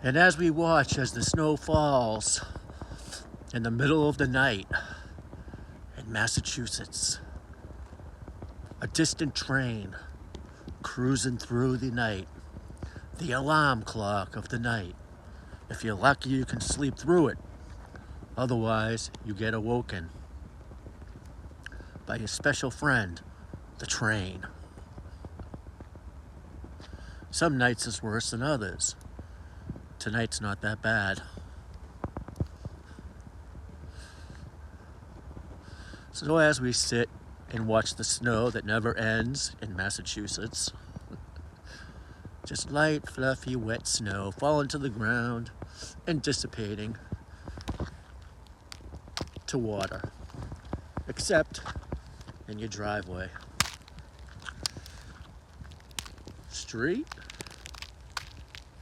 And as we watch as the snow falls in the middle of the night in Massachusetts, a distant train cruising through the night, the alarm clock of the night. If you're lucky, you can sleep through it. Otherwise, you get awoken by your special friend, the train. Some nights is worse than others. Tonight's not that bad. So as we sit and watch the snow that never ends in Massachusetts, just light, fluffy, wet snow falling to the ground and dissipating to water, except in your driveway. Street,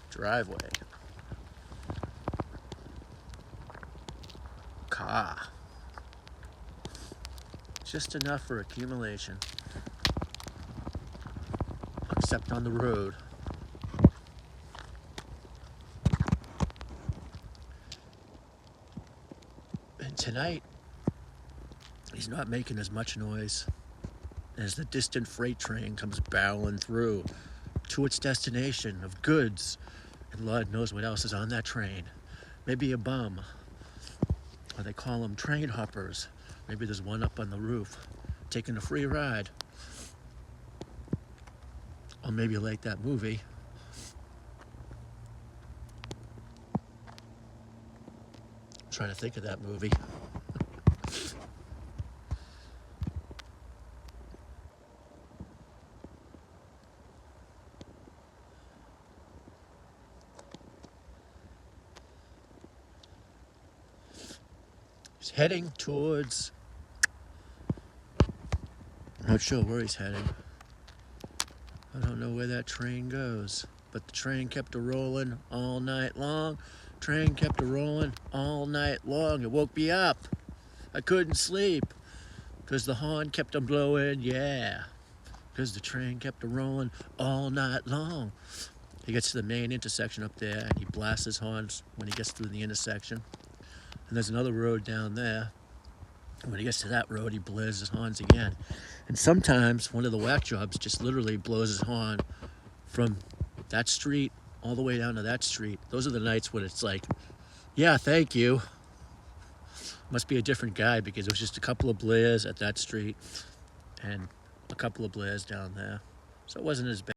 driveway, car. Just enough for accumulation, except on the road. And tonight, he's not making as much noise as the distant freight train comes barreling through to its destination of goods, and Lord knows what else is on that train. Maybe a bum, or they call them train hoppers. Maybe there's one up on the roof taking a free ride. Or maybe you like that movie. I'm trying to think of that movie. He's heading towards, I'm not sure where he's heading. I don't know where that train goes, but the train kept a-rolling all night long. Train kept a-rolling all night long. It woke me up. I couldn't sleep because the horn kept a-blowing, yeah. Because the train kept a-rolling all night long. He gets to the main intersection up there and he blasts his horns when he gets through the intersection. And there's another road down there. And when he gets to that road, he blares his horns again. And sometimes one of the whack jobs just literally blows his horn from that street all the way down to that street. Those are the nights when it's like, yeah, thank you. Must be a different guy because it was just a couple of blares at that street and a couple of blares down there. So it wasn't as bad.